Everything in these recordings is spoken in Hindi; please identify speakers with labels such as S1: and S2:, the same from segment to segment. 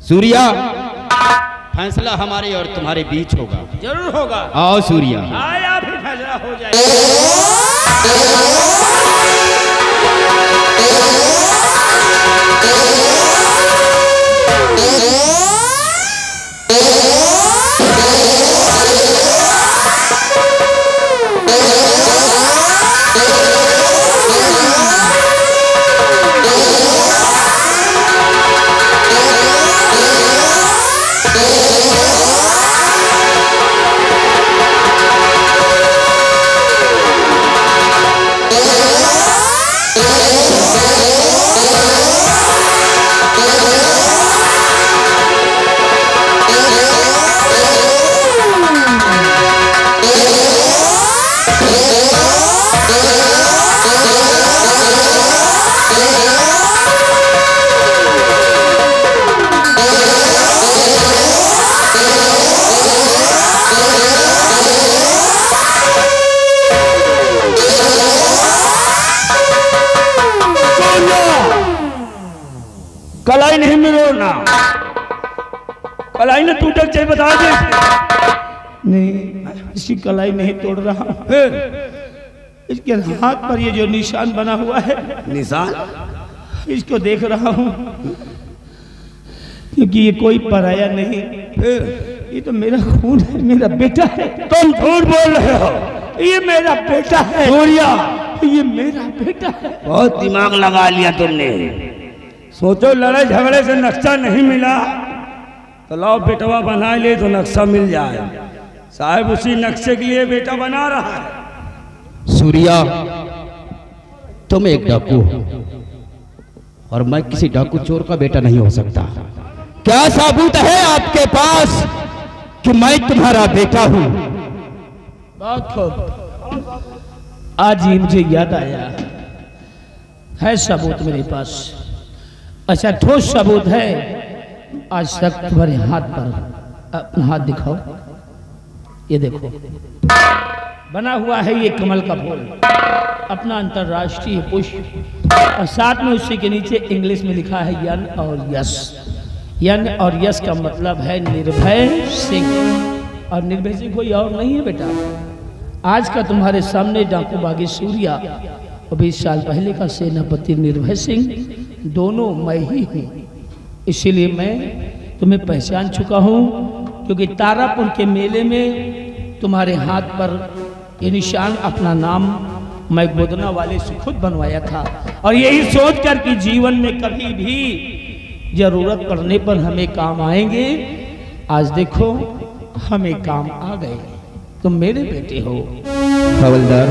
S1: सूर्या, फैसला हमारे और तुम्हारे बीच होगा।
S2: जरूर होगा।
S1: आओ सूर्या।
S2: आया भी फैसला हो जाएगा।
S3: कलाई नहीं मिलो ना, कलाई ने टूटक चाहिए बता दे। नहीं, इसकी कलाई नहीं तोड़ रहा। इसके हाथ पर ये जो निशान बना हुआ है,
S2: निशान
S3: इसको देख रहा हूँ, क्योंकि ये कोई पराया नहीं, ये तो मेरा खून है, मेरा बेटा है। तुम झूठ बोल रहे हो, ये मेरा बेटा है। सूर्या, ये मेरा बेटा है।
S2: बहुत दिमाग लगा लिया तुमने।
S3: सोचो लड़ाई झगड़े से नक्शा नहीं मिला तो लाओ बेटवा बना ले तो नक्शा मिल जाए। साहब उसी नक्शे के लिए बेटा बना रहा है।
S1: सूर्या, तुम एक डाकू हो और मैं किसी डाकू चोर का बेटा नहीं हो सकता। क्या सबूत है आपके पास कि मैं तुम्हारा बेटा हूं?
S3: बहुत खूब, आज ही मुझे याद आया, है सबूत मेरे पास। अच्छा, ठोस सबूत है। आज तक तुम्हारे हाथ पर अपना हाथ दिखाओ, ये देखो बना हुआ है ये कमल का फूल, अपना अंतरराष्ट्रीय पुष्प, और साथ में उसी के नीचे इंग्लिश में लिखा है यन और यस। यन और यस का मतलब है निर्भय सिंह, और निर्भय सिंह कोई और नहीं है बेटा। आज का तुम्हारे सामने डाकू बागी सूर्या और 20 साल पहले का सेनापति निर्भय सिंह, दोनों मैं ही हूँ। इसीलिए मैं तुम्हें पहचान चुका हूँ, क्योंकि तारापुर के मेले में तुम्हारे हाथ पर ये निशान, अपना नाम मैं गोदना वाले से खुद बनवाया था, और यही सोच कर कि जीवन में कभी भी जरूरत पड़ने पर हमें काम आएंगे। आज देखो हमें काम आ गए, तुम मेरे बेटे हो।
S1: हवलदार,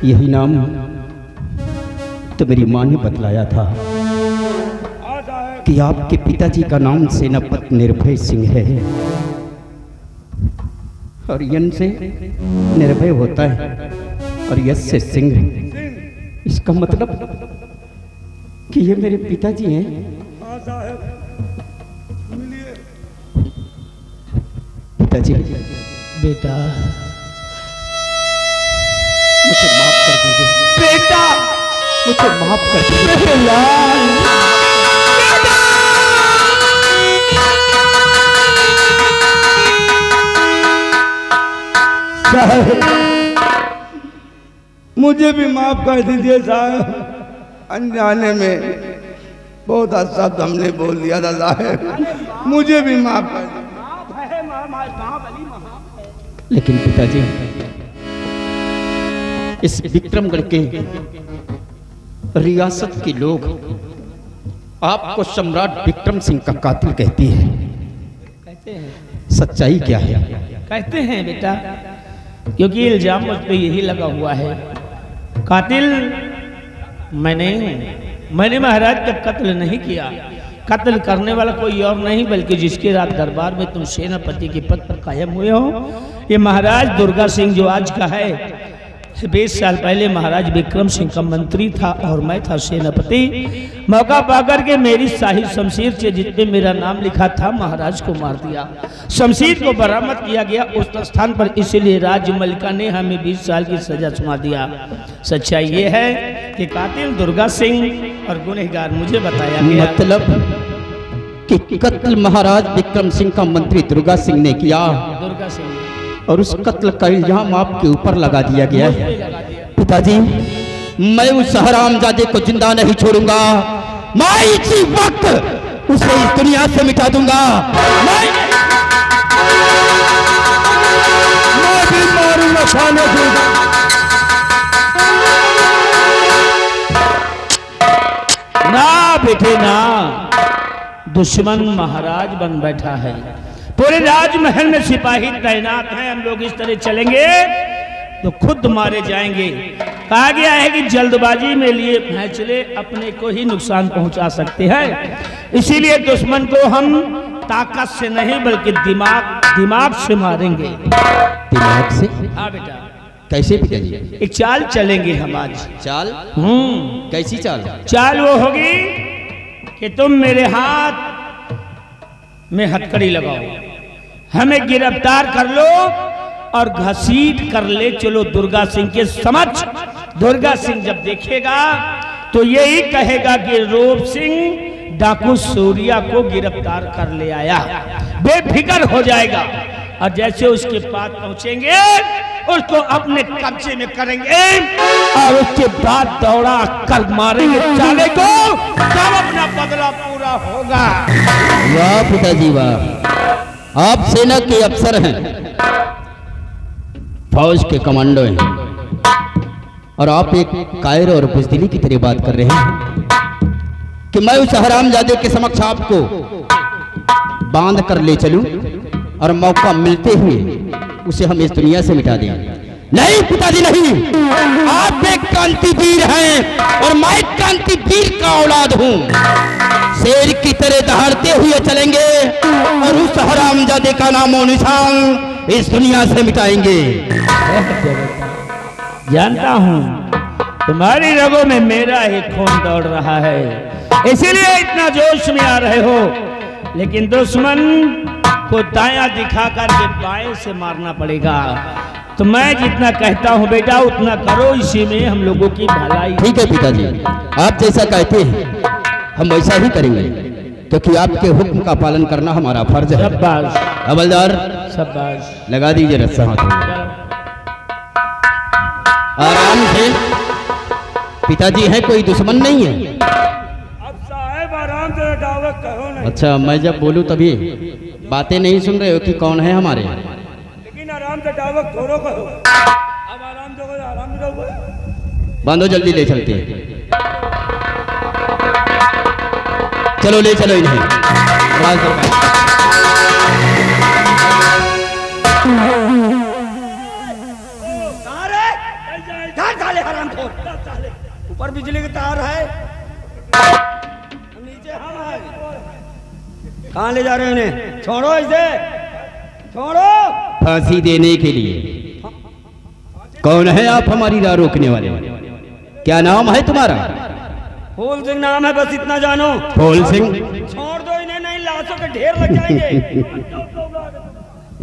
S1: यही नाम तो मेरी माँ ने बतलाया था कि आपके पिताजी का नाम सेनापति निर्भय सिंह है, और यन से निर्भय होता है और यस से सिंह। इसका मतलब कि ये मेरे पिताजी हैं। पिताजी,
S3: बेटा
S1: मुझे माफ कर दीजिए।
S3: बेटा,
S1: मुझे माफ कर दीजिए।
S4: मुझे भी माफ कर दीजिए साहब, अनजाने में बहुत शब्द हमने बोल दिया था साहब, मुझे भी माफ कर दीजिए।
S1: लेकिन पिताजी, इस विक्रमगढ़ के रियासत के लोग आपको सम्राट विक्रम सिंह का कातिल कहती है।
S3: कहते हैं,
S1: सच्चाई क्या है?
S3: कहते हैं बेटा, क्योंकि इल्जाम मुझ पे यही लगा हुआ है। कातिल मैंने महाराज का कत्ल नहीं किया। कत्ल करने वाला कोई और नहीं, बल्कि जिसके रात दरबार में तुम सेनापति के पद पर कायम हुए हो, ये महाराज दुर्गा सिंह जो आज का है। 20 साल पहले महाराज विक्रम सिंह का मंत्री था और मैं था सेनापति। मौका पाकर के मेरी शाही शमशीर से जितने मेरा नाम लिखा था, महाराज को मार दिया। शमशीर को बरामद किया गया उस स्थान पर, इसीलिए राज्य मलिका ने हमें 20 साल की सजा सुना दिया। सच्चाई ये है कि कातिल दुर्गा सिंह और गुनहगार मुझे बताया गया।
S1: कि कत्ल महाराज विक्रम सिंह का मंत्री दुर्गा सिंह ने किया
S3: दुर्गा सिंह
S1: और उस कत्ल का इल्जाम आपके ऊपर लगा दिया गया है।
S3: लगा दिया।
S1: पिताजी, मैं उस हरामजादे को जिंदा नहीं छोड़ूंगा। मैं इसी वक्त उसे इस दुनिया से मिटा दूंगा। मैं भी मारूंगा, खाने दूंगा।
S3: ना बेटे ना, दुश्मन महाराज बन बैठा है। पूरे राजमहल में सिपाही तैनात हैं। हम लोग इस तरह चलेंगे तो खुद मारे जाएंगे। कहा गया है कि जल्दबाजी में लिए फैसले अपने को ही नुकसान पहुंचा सकते हैं। इसीलिए दुश्मन को हम ताकत से नहीं बल्कि दिमाग से मारेंगे।
S1: दिमाग से?
S3: हाँ बेटा।
S1: कैसे पिताजी?
S3: एक चाल चलेंगे हम आज।
S1: चाल? कैसी चाल?
S3: चाल वो होगी कि तुम मेरे हाथ में हथकड़ी लगाओ, हमें गिरफ्तार कर लो और घसीट कर ले चलो दुर्गा सिंह के समक्ष। दुर्गा सिंह जब देखेगा तो यही कहेगा कि रूप सिंह डाकू सूर्या को गिरफ्तार कर ले आया। बेफिक्र हो जाएगा और जैसे उसके पास पहुंचेंगे उसको अपने कब्जे में करेंगे और उसके बाद दौड़ा कर मारेंगे चाले को, तब अपना बदला पूरा होगा।
S1: वाह पिताजी वाह, आप सेना के अफसर हैं, फौज के कमांडो हैं और आप एक कायर और बुज़दिली की तरह बात कर रहे हैं कि मैं उस हरामजादे के समक्ष आपको बांध कर ले चलूं और मौका मिलते हुए उसे हम इस दुनिया से मिटा दें। नहीं पिताजी नहीं, आप एक क्रांतिवीर हैं और मैं क्रांतिवीर का औलाद हूं। शेर की तरह दहाड़ते हुए चलेंगे और उस हरामजादे का नामो निशान इस दुनिया से मिटाएंगे।
S3: जानता हूं तुम्हारी रगों में मेरा ही खून दौड़ रहा है, इसीलिए इतना जोश में आ रहे हो। लेकिन दुश्मन को दायां दिखाकर के बाएं से मारना पड़ेगा। तो मैं जितना कहता हूं बेटा उतना करो, इसी में हम लोगों की भलाई।
S1: ठीक है पिताजी, आप जैसा कहते हैं हम वैसा ही करेंगे, क्योंकि आपके हुक्म का पालन करना हमारा फर्ज है।
S3: शाबाश
S1: हवलदार,
S3: शाबाश।
S1: लगा दीजिए रस्सा हाथ में। आराम से, पिताजी है कोई दुश्मन नहीं है।
S2: अब साहब आराम से दावत कहो नहीं।
S1: अच्छा, मैं जब बोलूं तभी बातें नहीं सुन रहे हो कि कौन है हमारे?
S2: लेकिन आराम से दावत थोड़ो कहो। अब आराम से आराम से रहो।
S1: बांधो, जल्दी ले चलते हैं। चलो ले चलो इन्हें।
S2: कहाँ रे? कहाँ साले हरामखोर? ऊपर बिजली के तार है, नीचे हम है। कहाँ ले जा रहे हो इन्हें? छोड़ो इसे, छोड़ो।
S1: फांसी देने के लिए। कौन है आप हमारी राह रोकने वाले? क्या नाम है तुम्हारा?
S2: फूल सिंह नाम है, बस इतना जानो।
S1: फूल सिंह?
S2: छोड़ दो इन्हें, नहीं लाशों के ढेर लग जाएंगे।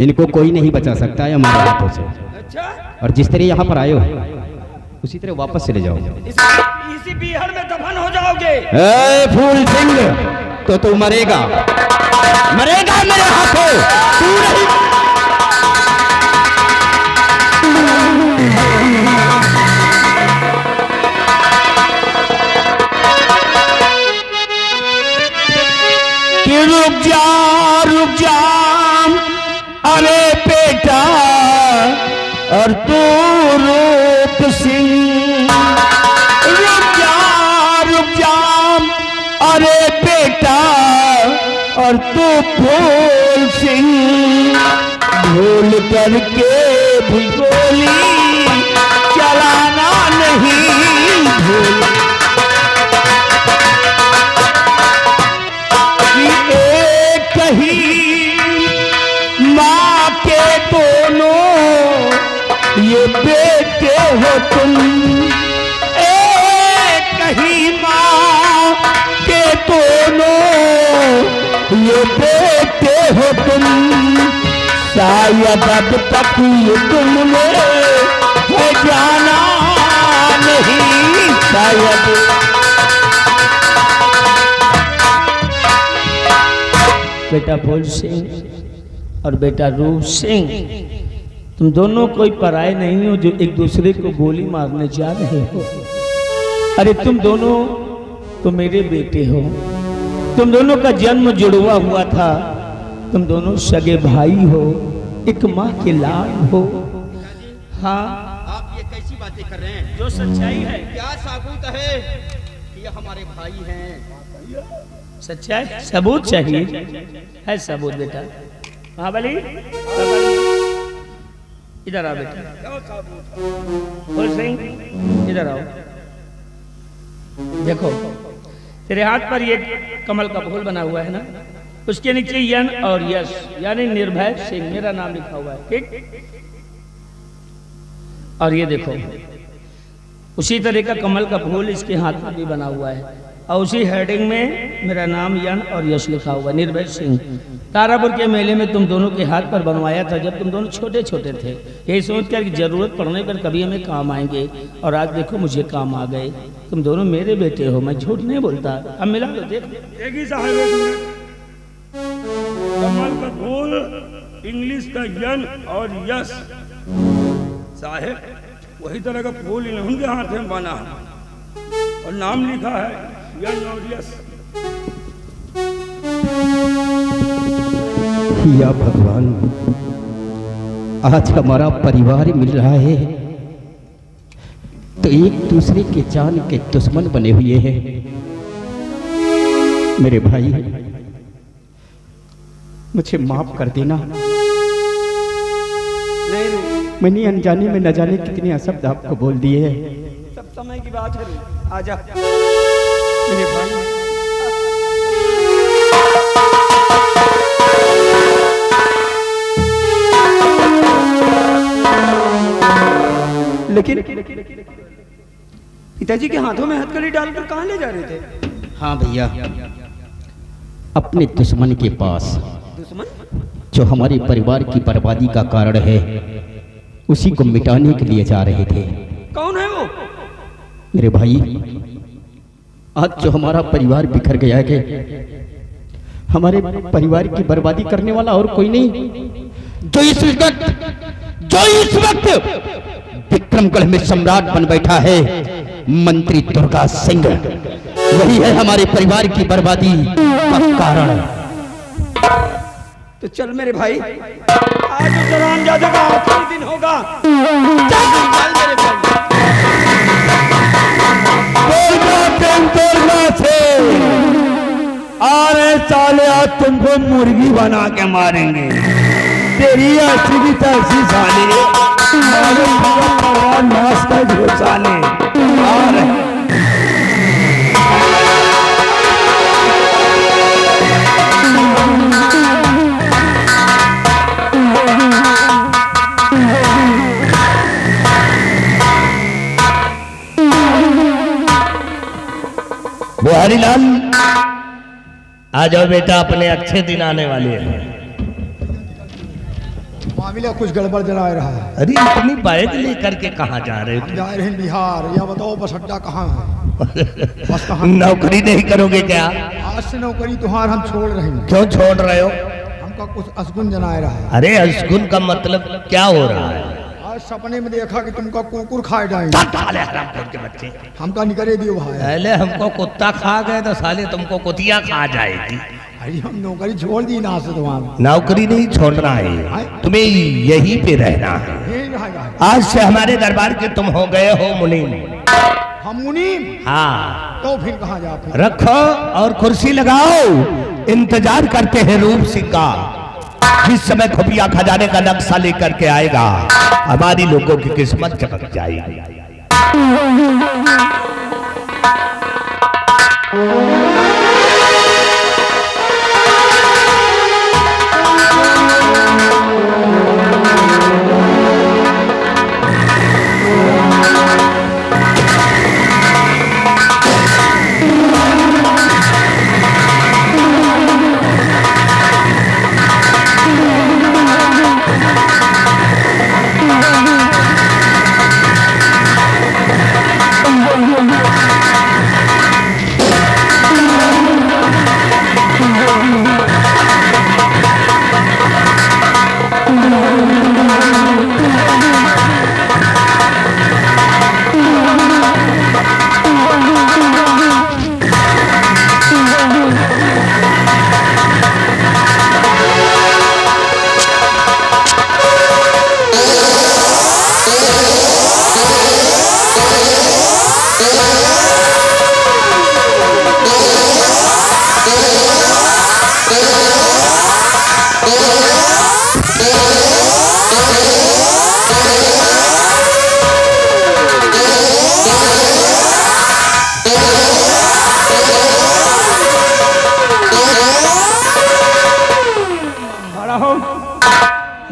S1: इनको कोई नहीं बचा सकता है हमारे हाथों से।
S2: अच्छा,
S1: और जिस तरह यहाँ पर आए हो उसी तरह वापस चले जाओ।
S2: इसी बीहड़ में दफन हो जाओगे।
S1: ए फूल सिंह, तो तू मरेगा, मरेगा मेरे हाथों। तू नहीं।
S3: कि रुक जा अरे बेटा, और तू रूप सिंह। रुक जा अरे बेटा, और तू फूल सिंह। भूल करके भी गोली चलाना नहीं भूल। माँ के दोनों ये बेटे हो तुम, एक ही माँ के दोनों ये बेटे हो तुम। शायद अब तक ये तुमने है जाना नहीं, शायद बेटा फूल सिंह और बेटा रूप सिंह, तुम दोनों कोई पराए नहीं हो जो एक दूसरे को गोली मारने जा रहे हो। अरे तुम दोनों तो मेरे बेटे हो, तुम दोनों का जन्म जुड़वा हुआ था, तुम दोनों सगे भाई हो, एक माँ के लाल हो। हाँ,
S2: आप ये कैसी बातें कर रहे हैं?
S3: जो सच्चाई है,
S2: क्या सबूत है कि ये हमारे भाई हैं?
S3: सच्चाई सबूत चाहिए, है सबूत बेटा। महाबली इधर आओ बेटा, फूल सिंह इधर आओ। देखो तेरे हाथ पर ये कमल का फूल बना हुआ है ना, उसके नीचे यन और यश यानी निर्भय सिंह मेरा नाम लिखा हुआ है, ठीक। और ये देखो उसी तरह का कमल का फूल इसके हाथ में भी बना हुआ है और उसी हेडिंग में मेरा नाम यन और यश लिखा हुआ है, निर्भय सिंह। तारापुर के मेले में तुम दोनों के हाथ पर बनवाया था जब तुम दोनों छोटे छोटे थे, यही सोच कर कि जरूरत पड़ने पर कभी हमें काम आएंगे, और आज देखो मुझे काम आ गए। तुम दोनों मेरे बेटे हो, मैं झूठ नहीं बोलता। अब मिला लो, देख।
S2: एक ही साहब एक मिनट। कमल का फूल, इंग्लिश का यन और यश। साहेब वही तरह का फूल इन्होंने हाथ में बना और नाम लिखा है यन और यश।
S1: या भगवान, आज हमारा परिवार मिल रहा है तो एक दूसरे के जान के दुश्मन बने हुए हैं। मेरे भाई, मुझे माफ कर देना।
S2: नहीं रू,
S1: मैंने अनजाने में न जाने कितने अशब्द आपको बोल दिए हैं।
S2: सब समय की बात है रू, आजा
S1: मेरे भाई,
S2: लेकिन पिताजी के हाथों में हथकड़ी डालकर कहाँ ले जा रहे थे?
S1: हाँ भैया, अपने दुश्मन के पास,
S2: दुश्मन?
S1: जो हमारे परिवार की बर्बादी का कारण है, उसी को मिटाने के लिए जा रहे थे।
S2: कौन है वो?
S1: मेरे भाई, आज जो हमारा परिवार बिखर गया है, हमारे परिवार की बर्बादी करने वाला और कोई नहीं, जो इस वक्त विक्रमगढ़ में सम्राट बन बैठा है, मंत्री दुर्गा सिंह, वही है हमारे परिवार की बर्बादी का कारण।
S2: तो चल मेरे भाई, आज तो रामजादा का आखिरी दिन होगा। चल मेरे भाई।
S4: अरे साले आज तुमको मुर्गी बना के मारेंगे। तेरी ऐसी की तैसी साले, अरे पूरा परिवार नाश कर दो साले। अरे
S5: बुहारी लाल, आ जाओ बेटा, अपने अच्छे दिन आने वाले हैं।
S6: मामला कुछ गड़बड़ जरा रहा है।
S5: अरे इतनी बाइक लेकर के कहाँ जा रहे हो?
S6: जा रहे हैं बिहार। या बताओ बस अड्डा कहाँ है? बस कहाँ?
S5: नौकरी नहीं करोगे क्या?
S6: आज से नौकरी तुम्हार हम छोड़ रहे हैं।
S5: क्यों छोड़ रहे हो?
S6: हमका कुछ असगुन जना रहा है।
S5: अरे असगुन का मतलब क्या हो रहा है?
S6: आज सपने में देखा कि तुमका कुकुर खाए जाएंगे।
S5: साले हरामखोर के बच्चे,
S6: हमका निकले दियो भाई।
S5: पहले हमको कुत्ता खा गए तो साले तुमको कुतिया खा जाएगी।
S6: अरे हम नौकरी छोड़ दी ना से तुम्हारा।
S5: नौकरी नहीं छोड़ना है, तुम्हें यहीं पे रहना है।
S6: यही रहेगा।
S5: आज से हमारे दरबार के तुम हो गए हो मुनीम।
S6: हम मुनीम?
S5: हाँ,
S6: तो फिर कहाँ जा? फिर
S5: रखो और कुर्सी लगाओ, इंतजार करते हैं रूप सिंह का। जिस समय खुफिया खजाने का नक्शा लेकर के आएगा, हमारी लोगों की किस्मत चमक जाएगी।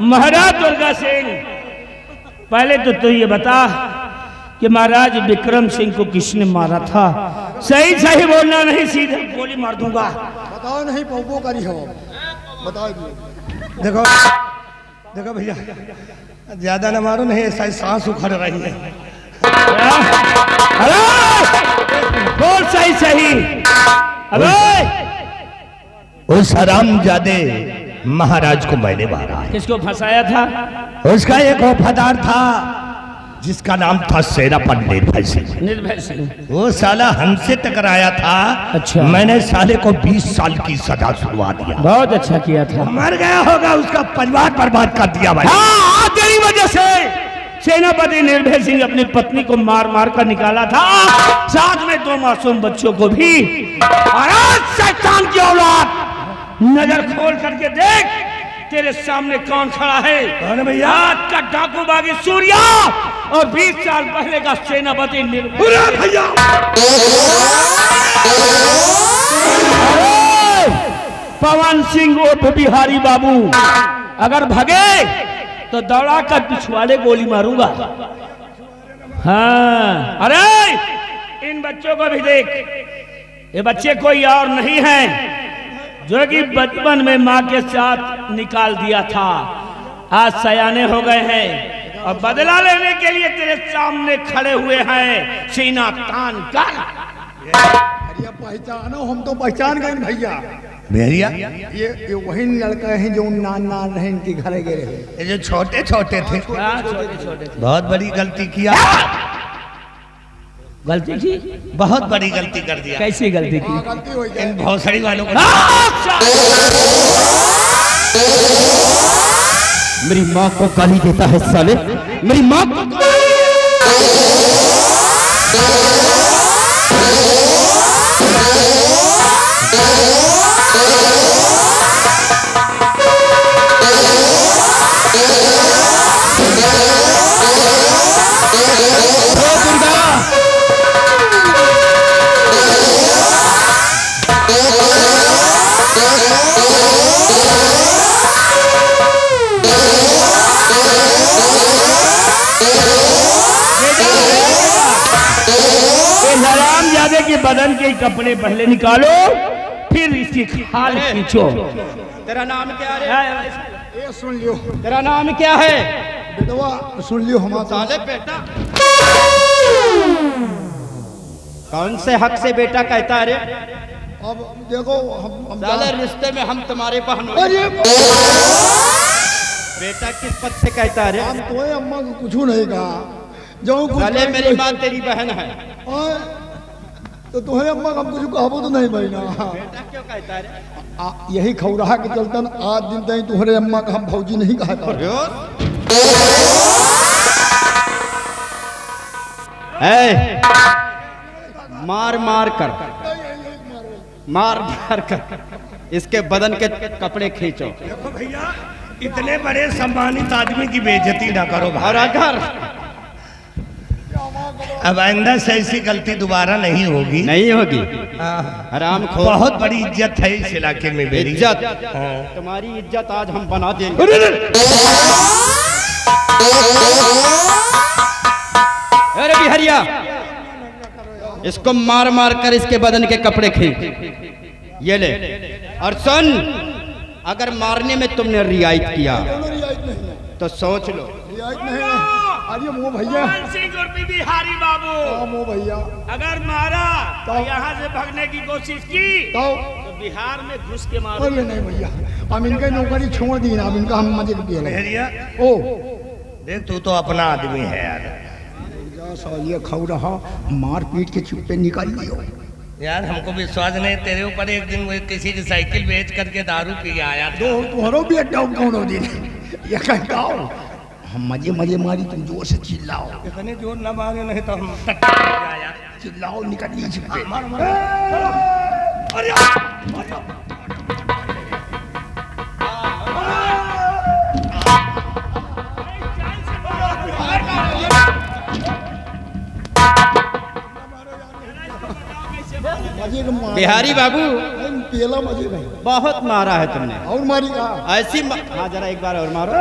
S3: महाराज दुर्गा सिंह, पहले तो ये बता कि महाराज विक्रम सिंह को किसने मारा था? सही सही बोलना, नहीं सीधे गोली मार दूंगा।
S6: बताओ नहीं पौपो करी हो, बताओ। देखो देखो भैया, ज्यादा न मारो, नहीं ऐसा सांस उखड़ रही है।
S3: अरे बोल सही सही। अबे
S5: उस हरामजादे महाराज को मैंने मारा है।
S3: किसको फंसाया था?
S5: उसका एक वफादार था जिसका नाम था सेनापति निर्भय सिंह।
S3: निर्भय सिंह।
S5: वो साला हमसे टकराया था।
S3: अच्छा।
S5: मैंने साले को 20 साल की सजा सुनवा दिया।
S3: बहुत अच्छा किया था।
S5: मर गया होगा, उसका परिवार बर्बाद कर दिया भाई।
S3: हाँ, तेरी वजह से सेनापति निर्भय सिंह अपनी पत्नी को मार मार कर निकाला था, साथ में 2 मासूम बच्चों को भी। शैतान की औलाद, नजर खोल करके देख, तेरे सामने कौन खड़ा है?
S5: कौन भैया?
S3: आज का डाकू बागी सूर्या और 20 साल पहले का सेनापति निर्भय
S5: भैया।
S3: पवन सिंह उर्फ बिहारी बाबू, अगर भगे तो दौड़ा कर पिछवाड़े गोली मारूंगा। हाँ, अरे इन बच्चों को भी देख, ये बच्चे कोई और नहीं हैं जो कि बचपन में माँ के साथ निकाल दिया था, आज सयाने हो गए हैं और बदला लेने के लिए तेरे सामने खड़े हुए हैं, सीना तान कर।
S6: अरे पहचानो, हम तो पहचान गए भैया।
S5: भैया
S6: ये वही लड़का है जो नान नान रहे, इनके घर गए हैं।
S5: ये जो छोटे छोटे थे,
S3: छोटे छोटे
S5: बहुत बड़ी गलती किया।
S3: गलती की?
S5: बहुत बड़ी गलती कर दिया।
S3: कैसी गलती की?
S6: गलती हो
S5: इन भौसड़ी वालों को।
S1: मेरी माँ को गाली देता है साले, मेरी माँ को।
S3: हरामजादे के बदन के कपड़े पहले निकालो, फिर इसकी खाल खींचो।
S2: तेरा नाम क्या है?
S6: ये सुन लियो
S2: तेरा नाम क्या है?
S6: बेटवा, सुन लियो हमारा।
S2: साले बेटा, कौन से हक से बेटा कहता है रे?
S6: अब देखो हम
S2: साले रिश्ते में हम तुम्हारे बहन।
S6: अरे
S2: बेटा किस पद से कहता है रे?
S6: हम तो अम्मा को कुछ नहीं कहा, जो कुछ
S2: साले मेरी माँ तेरी बहन है।
S6: तो तुम्हें अम्मा हम कुछ कहो तो नहीं बहना।
S2: बेटा क्यों कहता है रे?
S6: यही खौराहा के चलतन आज दिन तक तुम्हारे अम्मा का हम भौजी नहीं कहा था।
S2: मार मार कर इसके बदन के कपड़े खींचो।
S5: देखो भैया, इतने बड़े सम्मानित आदमी की बेइज्जती ना करो भाई।
S2: और अगर
S5: अब आइंदा से ऐसी गलती दोबारा नहीं होगी।
S2: नहीं होगी, हराम खो।
S5: बहुत बड़ी इज्जत है इस इलाके में मेरी।
S2: इज्जत?
S5: हाँ।
S2: तुम्हारी इज्जत आज हम बना देंगे। अरे बिहारिया, इसको मार मार कर इसके बदन के कपड़े खींच। ये ले, और सुन, अगर मारने में तुमने रियायत किया तो सोच लो।
S6: रियायत नहीं। अरे मो भैया,
S3: बिहारी बाबू,
S6: मो भैया,
S3: अगर मारा तो यहाँ से भागने की कोशिश की
S6: तो
S3: बिहार में घुस के मारो।
S6: अरे नहीं भैया, हम इनका नौकरी छोड़ दी ना, अब इनका हम मजे पिए लगे।
S5: भैया
S6: ओ
S5: देख, तू तो अपना आदमी है यार।
S6: ये खौ रहा, मार पीट के चुप्पे निकाल लियो।
S5: यार हमको विश्वास नहीं तेरे ऊपर। एक दिन वो किसी की साइकिल बेच करके दारू पी के आया था।
S6: दो तुम्हारो भी अड्डा कौन दिन ये कहताओ, हम मजे मजे मारी, तुम जोर से चिल्लाओ।
S5: इतने जोर न मारे, नहीं तो हम
S6: चिल्लाओ, निकल लीजिए।
S2: बिहारी बाबू,
S6: पेला मजे नहीं।
S1: बहुत मारा है तुमने।
S6: और मारी कहा
S1: ऐसी हाँ जरा एक बार और मारो।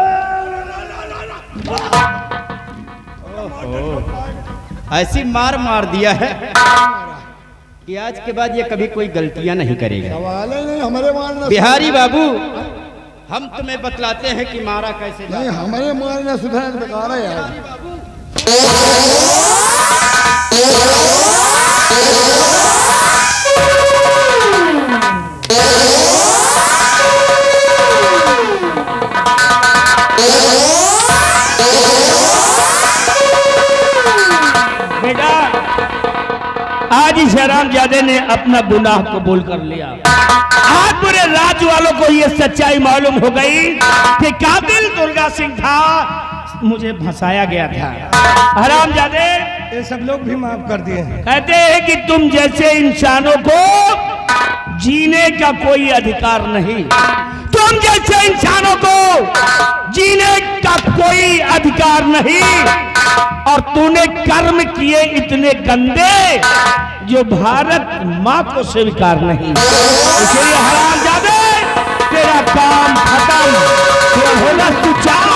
S1: ओहो, ऐसी मार मार दिया है कि आज के बाद ये कभी कोई गलतियां नहीं करेगा।
S6: सवाल ही नहीं, हमारे मारना
S1: बिहारी बाबू, हम तुम्हें बतलाते हैं कि मारा कैसे जाए।
S6: नहीं, हमारे मारना सुधार बेकार है यार।
S3: बेटा, आज ही शहरामजादे ने अपना गुनाह कबूल कर लिया। आज पूरे राज्य वालों को ये सच्चाई मालूम हो गई कि कातिल दुर्गा सिंह था, मुझे फंसाया गया था। हरामजादे,
S6: ये सब लोग भी माफ कर दिए।
S3: कहते हैं कि तुम जैसे इंसानों को जीने का कोई अधिकार नहीं, तुम जैसे इंसानों को जीने का कोई अधिकार नहीं, और तूने कर्म किए इतने गंदे जो भारत माँ को स्वीकार नहीं। इसलिए हरामजादे, तेरा काम खत्म, तेरा होना तू चाह।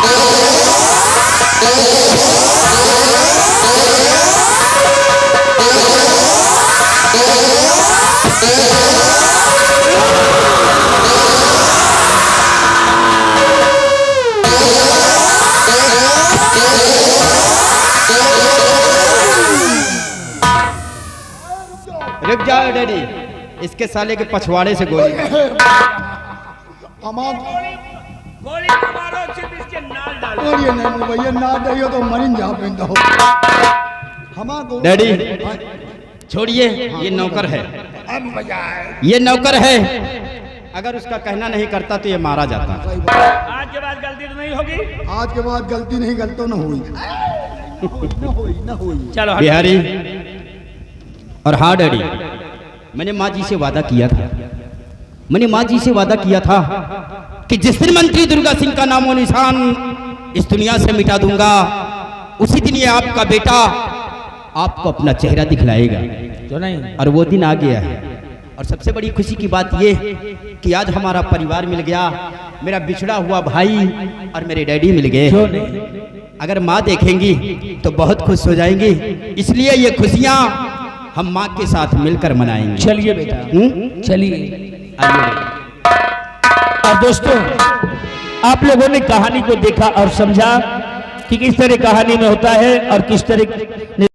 S1: रुक जाओ डैडी, इसके साले के पछवाड़े से गोली।
S6: हमार
S3: गोली ना मारो, सिर्फ इसके नाल डालो।
S6: और ये नहीं भैया, ना दइयो तो मरिन जा पेंदा हो। हमार
S1: डैडी छोड़िए, ये नौकर है,
S6: अब मजा आए।
S1: ये नौकर है। अगर उसका कहना नहीं करता तो ये मारा जाता।
S3: आज के बाद गलती तो नहीं होगी।
S6: आज के बाद गलती नहीं, गलती न हुई। न हुई।
S3: चलो
S1: बिहारी और हाँ डैडी, मैंने माँ जी से वादा किया था, मैंने माँ जी से वादा किया था कि जिस दिन मंत्री दुर्गा सिंह का नामो निशान इस दुनिया से मिटा दूंगा, उसी दिन ये आपका बेटा आपको अपना चेहरा दिखलाएगा।
S3: तो नहीं,
S1: और वो दिन आ गया है। और सबसे बड़ी खुशी की बात ये कि आज हमारा परिवार मिल गया, मेरा बिछड़ा हुआ भाई और मेरे डैडी मिल गए।
S3: क्यों नहीं?
S1: अगर माँ देखेंगी तो बहुत खुश हो जाएंगी, इसलिए ये खुशियाँ हम माँ के साथ मिलकर मनाएंगे।
S3: चलिए बेटा, चलिए।
S1: आइए।
S3: और दोस्तों, आप लोगों ने कहानी को देखा और समझा कि किस तरह कहानी में होता है और किस तरह